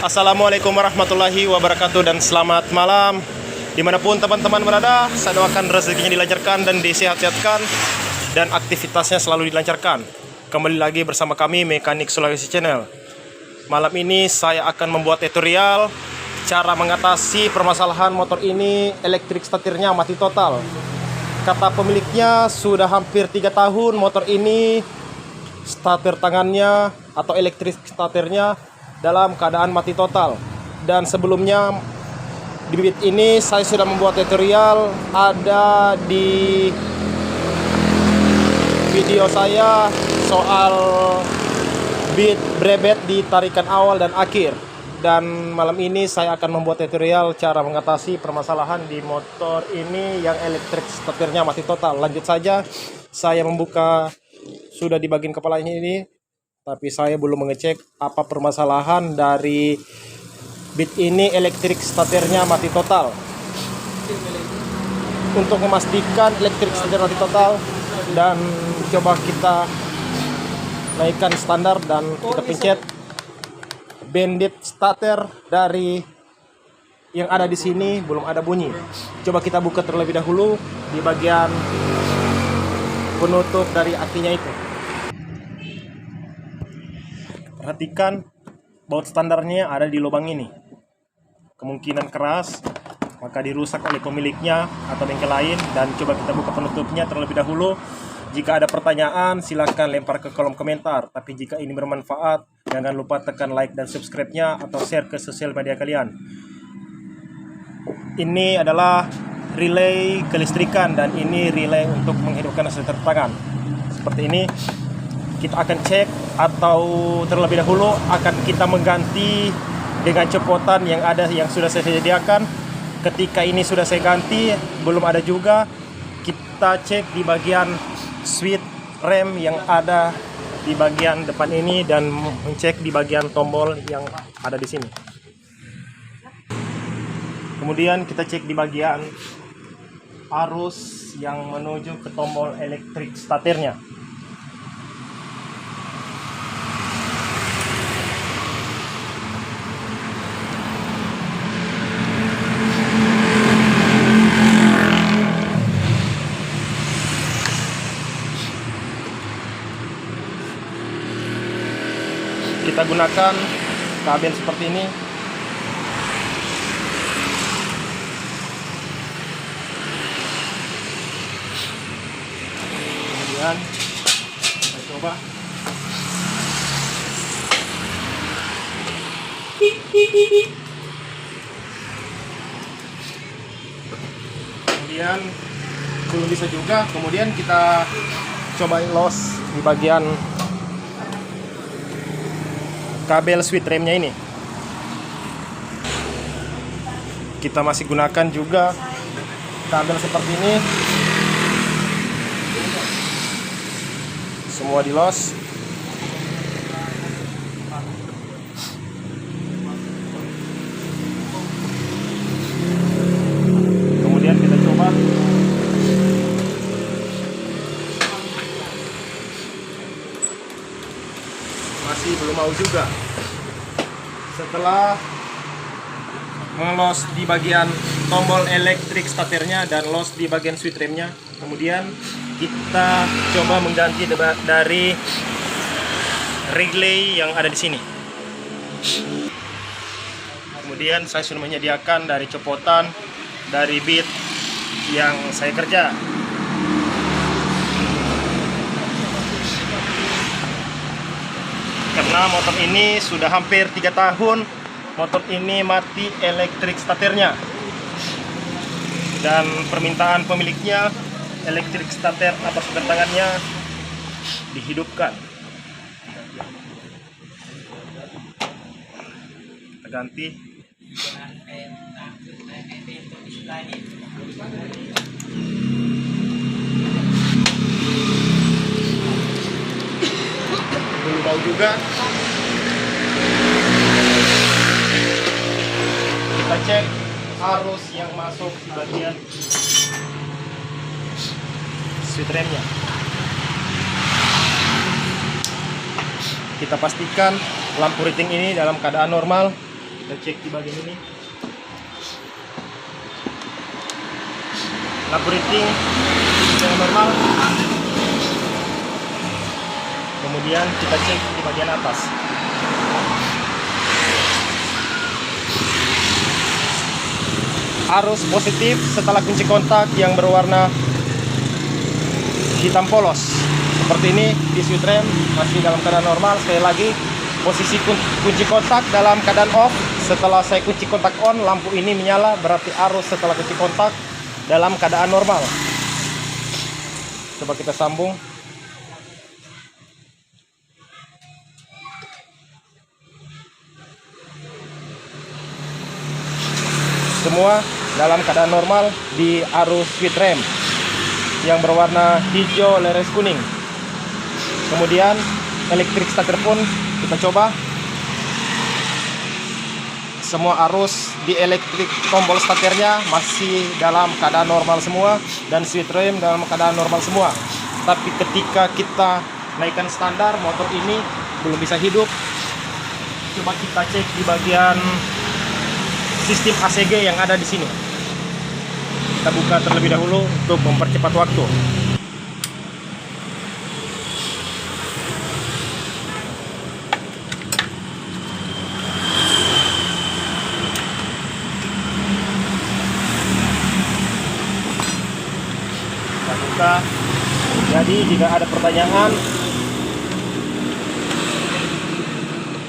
Assalamualaikum warahmatullahi wabarakatuh dan selamat malam dimanapun teman-teman berada. Saya doakan rezekinya dilancarkan dan disehat-sehatkan dan aktivitasnya selalu dilancarkan. Kembali lagi bersama kami Mekanik Sulawesi Channel. Malam ini saya akan membuat tutorial cara mengatasi permasalahan motor ini elektrik setirnya mati total. Kata pemiliknya sudah hampir 3 tahun motor ini starter tangannya atau elektrik starternya dalam keadaan mati total. Dan sebelumnya di bibit ini saya sudah membuat tutorial, ada di video saya soal bit brebet di tarikan awal dan akhir. Dan malam ini saya akan membuat tutorial cara mengatasi permasalahan di motor ini yang elektrik starternya mati total. Lanjut saja, saya membuka sudah di bagian kepalanya ini, tapi saya belum mengecek apa permasalahan dari bit ini elektrik starternya mati total. Untuk memastikan elektrik starter mati total, dan coba kita naikkan standar dan kita pencet bandit starter dari yang ada di sini, belum ada bunyi. Coba kita buka terlebih dahulu di bagian penutup dari akinya itu. Perhatikan baut standarnya ada di lubang ini. Kemungkinan keras, maka dirusak oleh pemiliknya atau bengkel lain. Dan coba kita buka penutupnya terlebih dahulu. Jika ada pertanyaan silahkan lempar ke kolom komentar. Tapi jika ini bermanfaat, jangan lupa tekan like dan subscribe-nya atau share ke sosial media kalian. Ini adalah relay kelistrikan dan ini relay untuk menghidupkan starter tangan. Seperti ini. Kita akan cek atau terlebih dahulu akan kita mengganti dengan copotan yang ada yang sudah saya sediakan. Ketika ini sudah saya ganti, belum ada juga, kita cek di bagian switch rem yang ada di bagian depan ini dan mencek di bagian tombol yang ada di sini. Kemudian kita cek di bagian arus yang menuju ke tombol elektrik starternya. Kita gunakan kabel seperti ini. Kemudian kita coba. Kemudian belum bisa juga. Kemudian kita coba los di bagian kabel switch remnya ini. Kita masih gunakan juga kabel seperti ini. Semua dilos. Kemudian kita coba. Masih belum mau juga. Setelah ngelos di bagian tombol elektrik starternya dan los di bagian switch remnya, kemudian kita coba mengganti dari relay yang ada di sini. Kemudian saya sudah menyediakan dari copotan dari bit yang saya kerja. Karena motor ini sudah hampir 3 tahun motor ini mati elektrik starternya, dan permintaan pemiliknya elektrik starter atau starter tangannya dihidupkan. Kita ganti. Belum bau juga. Kita cek arus yang masuk di bagian switch remnya. Kita pastikan lampu riting ini dalam keadaan normal Kita cek di bagian ini. Lampu rating yang normal. Kemudian kita cek di bagian atas. Arus positif setelah kunci kontak yang berwarna hitam polos seperti ini di switch rem masih dalam keadaan normal. Sekali lagi, posisi kunci kontak dalam keadaan off. Setelah saya kunci kontak on, lampu ini menyala, berarti arus setelah kunci kontak dalam keadaan normal. Coba kita sambung. Semua dalam keadaan normal di arus switch rem yang berwarna hijau leres kuning. Kemudian elektrik starter pun kita coba. Semua arus di elektrik tombol starternya masih dalam keadaan normal semua, dan switch rem dalam keadaan normal semua. Tapi ketika kita naikkan standar, motor ini belum bisa hidup. Coba kita cek di bagian sistem ACG yang ada di sini. Kita buka terlebih dahulu untuk mempercepat waktu. Kita buka. Jadi jika ada pertanyaan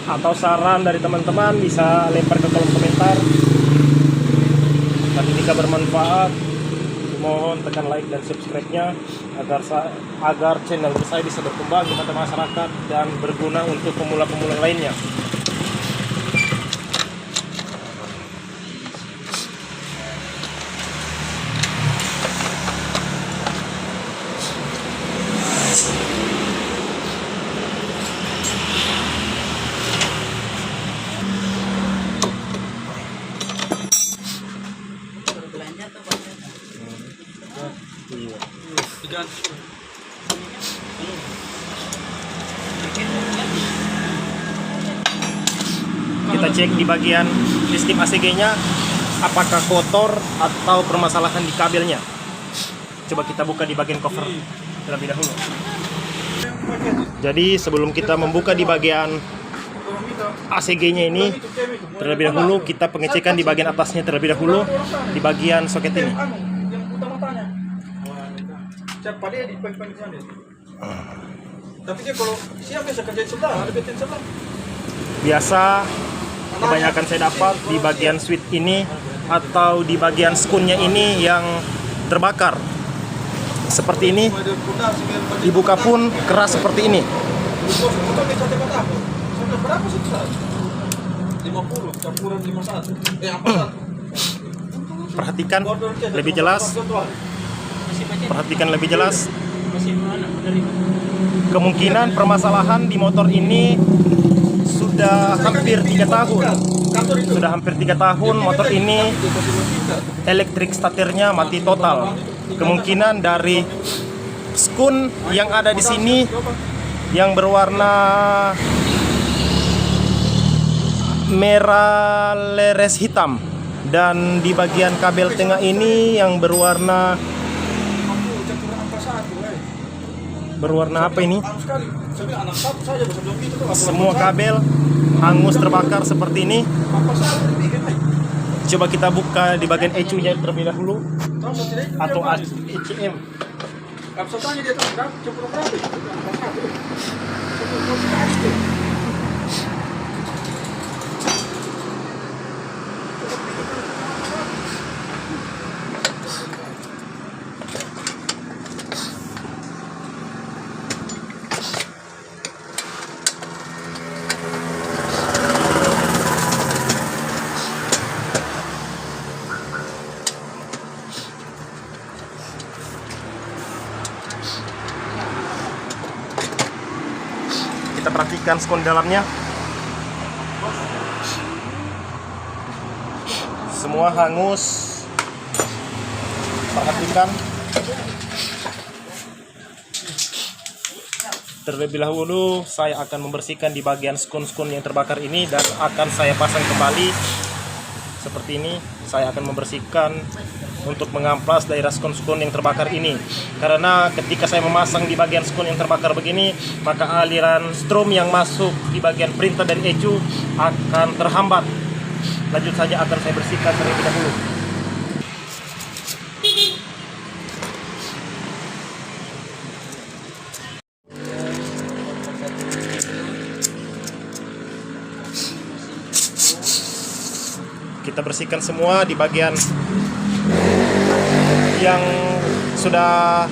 atau saran dari teman-teman, bisa lempar ke kolom komentar. Dan jika bermanfaat, mohon tekan like dan subscribe-nya agar channel saya bisa berkembang di mata masyarakat dan berguna untuk pemula-pemula lainnya. Kita cek di bagian sistem ACG-nya apakah kotor atau permasalahan di kabelnya. Coba kita buka di bagian cover terlebih dahulu. Jadi sebelum kita membuka di bagian ACG-nya ini, terlebih dahulu kita pengecekan di bagian atasnya terlebih dahulu, di bagian soket ini. Tapi dia kalau siap biasa kerja sebelah, ada beten sebelah. Biasa kebanyakan saya dapat di bagian switch ini atau di bagian skunnya ini yang terbakar. Seperti ini. Dibuka pun keras seperti ini. Berapa sih? 50 campuran 51. Perhatikan lebih jelas. Perhatikan lebih jelas. Kemungkinan permasalahan di motor ini sudah hampir 3 tahun. Sudah hampir 3 tahun motor ini elektrik starternya mati total. Kemungkinan dari skun yang ada di sini yang berwarna merah leres hitam, dan di bagian kabel tengah ini yang berwarna apa ini? Semua kabel hangus terbakar seperti ini. Coba kita buka di bagian ECU-nya terlebih dahulu, atau ECM. Kita perhatikan skon dalamnya. Semua hangus. Perhatikan. Terlebih dahulu saya akan membersihkan di bagian skun-skun yang terbakar ini dan akan saya pasang kembali seperti ini. Saya akan membersihkan untuk mengamplas daerah skun-skun yang terbakar ini. Karena ketika saya memasang di bagian skun yang terbakar begini, maka aliran strom yang masuk di bagian printer dari ECU akan terhambat. Lanjut saja akan saya bersihkan terlebih dahulu. Kita bersihkan semua di bagian yang sudah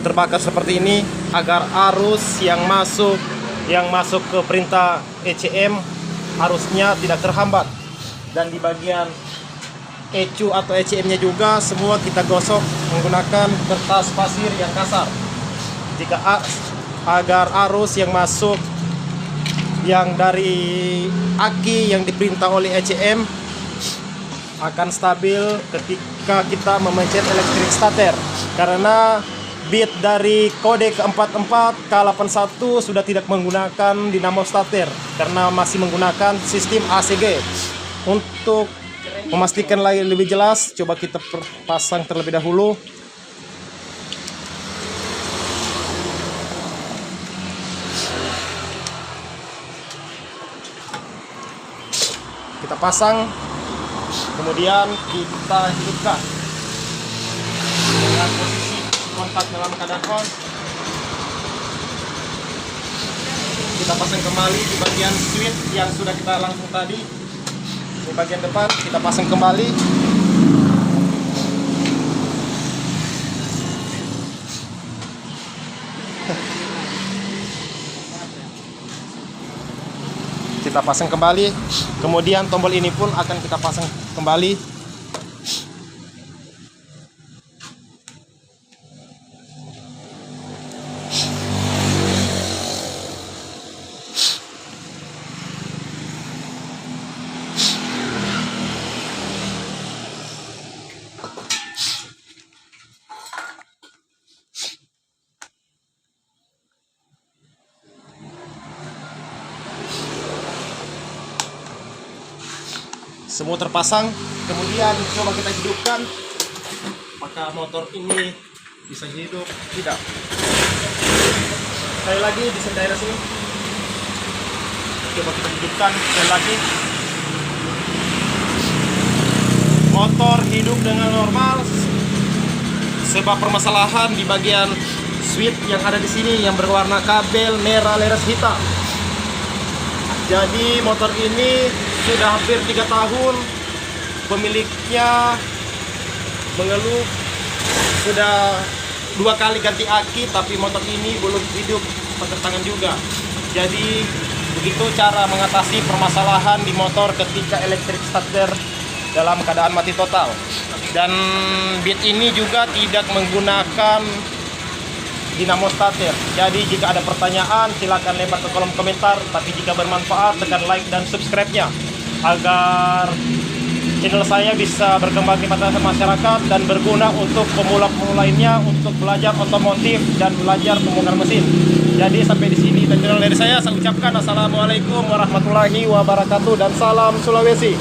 terbakar seperti ini agar arus yang masuk ke perintah ECM arusnya tidak terhambat. Dan di bagian ECU atau ECM-nya juga semua kita gosok menggunakan kertas pasir yang kasar. Agar arus yang masuk yang dari aki yang diperintah oleh ECM akan stabil ketika kita memencet elektrik starter. Karena bit dari kode ke-44 K81 sudah tidak menggunakan dinamo starter karena masih menggunakan sistem ACG. Untuk memastikan lagi lebih jelas, coba kita pasang terlebih dahulu. Kita pasang, kemudian kita hidupkan dengan posisi kontak dalam keadaan on. Kita pasang kembali di bagian switch yang sudah kita langsung tadi. Di bagian depan kita pasang kembali. Kita pasang kembali. Kemudian tombol ini pun akan kita pasang kembali. Semua terpasang, kemudian coba kita hidupkan. Apakah motor ini bisa hidup? Tidak. Sekali lagi di daerah sini. Coba kita hidupkan sekali lagi. Motor hidup dengan normal. Sebab permasalahan di bagian switch yang ada di sini yang berwarna kabel merah leres hitam. Jadi motor ini sudah hampir 3 tahun pemiliknya mengeluh sudah 2 kali ganti aki, tapi motor ini belum hidup pertentangan juga. Jadi begitu cara mengatasi permasalahan di motor ketika elektrik starter dalam keadaan mati total. Dan bit ini juga tidak menggunakan dinamo starter. Jadi jika ada pertanyaan silakan lempar ke kolom komentar, tapi jika bermanfaat tekan like dan subscribe-nya agar channel saya bisa berkembang di mata masyarakat dan berguna untuk pemula-pemula lainnya untuk belajar otomotif dan belajar pembongkar mesin. Jadi sampai di sini dan dari saya ucapkan assalamualaikum warahmatullahi wabarakatuh dan salam Sulawesi.